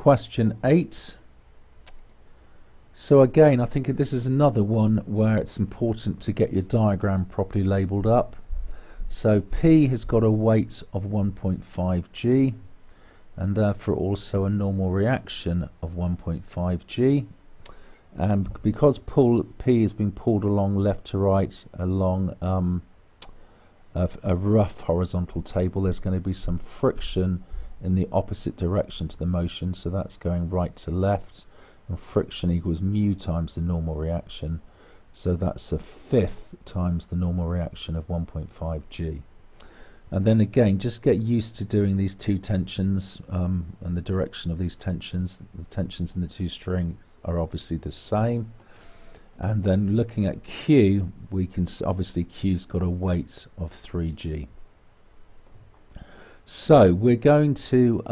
question 8. So again, I think this is another one where it's important to get your diagram properly labelled up. So P has got a weight of 1.5 G, and therefore also a normal reaction of 1.5 G. And because P is being pulled along left to right along a rough horizontal table, there's going to be some friction in the opposite direction to the motion, so that's going right to left, and friction equals mu times the normal reaction, so that's a fifth times the normal reaction of 1.5 G. And then again, just get used to doing these two tensions and the direction of these tensions. The tensions in the two strings are obviously the same. And then looking at Q, we can obviously Q's got a weight of 3G. So we're going to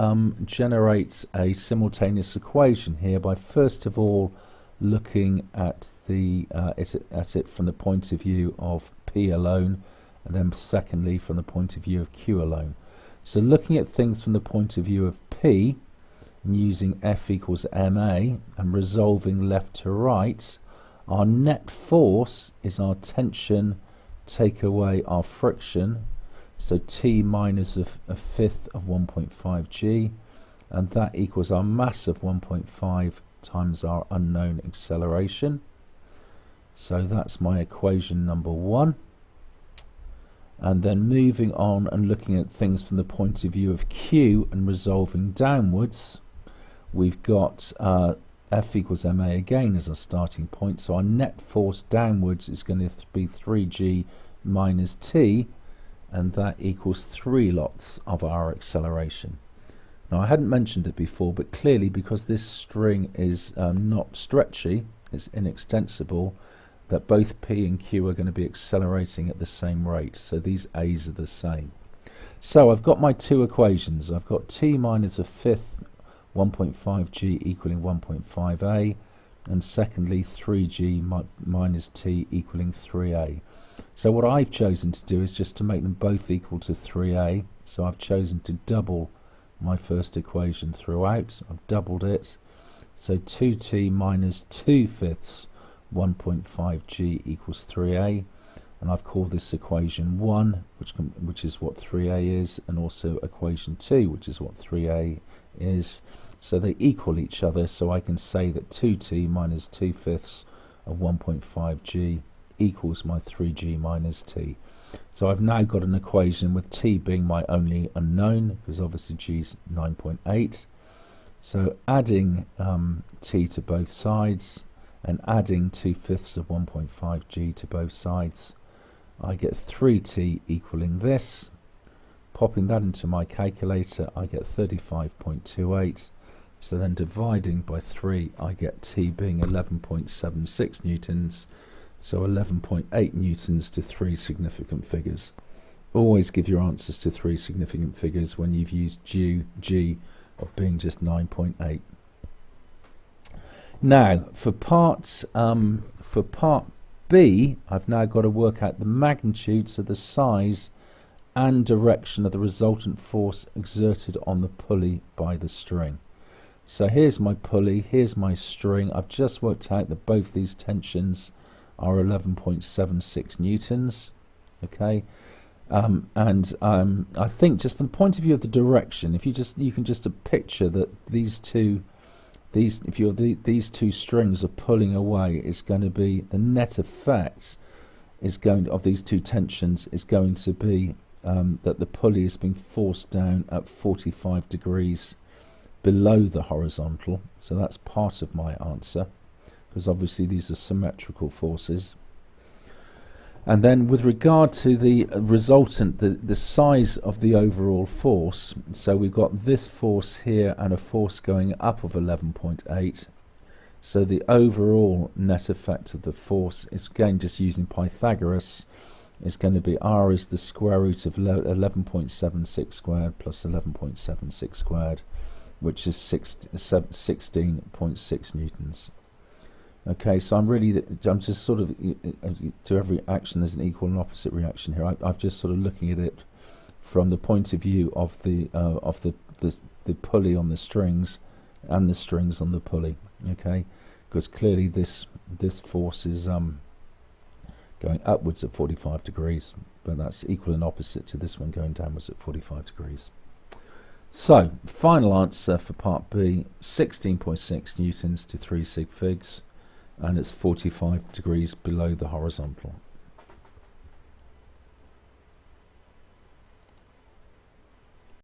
generate a simultaneous equation here by first of all looking at it from the point of view of P alone, and then secondly from the point of view of Q alone. So looking at things from the point of view of P, and using F equals ma and resolving left to right, our net force is our tension take away our friction, so T minus a fifth of 1.5 G, and that equals our mass of 1.5 times our unknown acceleration. So that's my equation number 1. And then moving on and looking at things from the point of view of Q and resolving downwards, we've got F equals ma again as our starting point, so our net force downwards is going to be 3G minus T, and that equals 3 lots of our acceleration. Now I hadn't mentioned it before, but clearly because this string is not stretchy, it's inextensible, that both P and Q are going to be accelerating at the same rate, so these A's are the same. So I've got my two equations. I've got T minus a fifth 1.5 G equaling 1.5 A, and secondly 3G minus T equaling 3A. So what I've chosen to do is just to make them both equal to 3A, so I've chosen to double my first equation throughout. I've doubled it, so 2T minus 2 fifths 1.5 G equals 3A, and I've called this equation 1, which is what 3A is, and also equation 2, which is what 3A is. So they equal each other, so I can say that 2T minus 2 fifths of 1.5 G equals my 3G minus T. So I've now got an equation with T being my only unknown, because obviously G's 9.8. So adding T to both sides and adding 2 fifths of 1.5 G to both sides, I get 3T equaling this. Popping that into my calculator, I get 35.28. So then dividing by 3, I get T being 11.76 newtons. So 11.8 newtons to 3 significant figures. Always give your answers to 3 significant figures when you've used G of being just 9.8. Now for part B, I've now got to work out the magnitudes of the size and direction of the resultant force exerted on the pulley by the string. So here's my pulley, here's my string. I've just worked out that both these tensions are 11.76 newtons. Okay, I think just from the point of view of the direction, if you can just picture that these two strings are pulling away, it's going to be the net effect of these two tensions is going to be that the pulley is being forced down at 45 degrees below the horizontal. So that's part of my answer, because obviously these are symmetrical forces. And then with regard to the resultant, the size of the overall force, so we've got this force here and a force going up of 11.8. So the overall net effect of the force is, again just using Pythagoras, is going to be R is the square root of 11.76 squared plus 11.76 squared, which is 16.6 newtons. Okay, so I'm just sort of, to every action there's an equal and opposite reaction here. I've just sort of looking at it from the point of view of the pulley on the strings and the strings on the pulley. Okay, because clearly this force is going upwards at 45 degrees, but that's equal and opposite to this one going downwards at 45 degrees. So, final answer for part B, 16.6 newtons to 3 sig figs, and it's 45 degrees below the horizontal.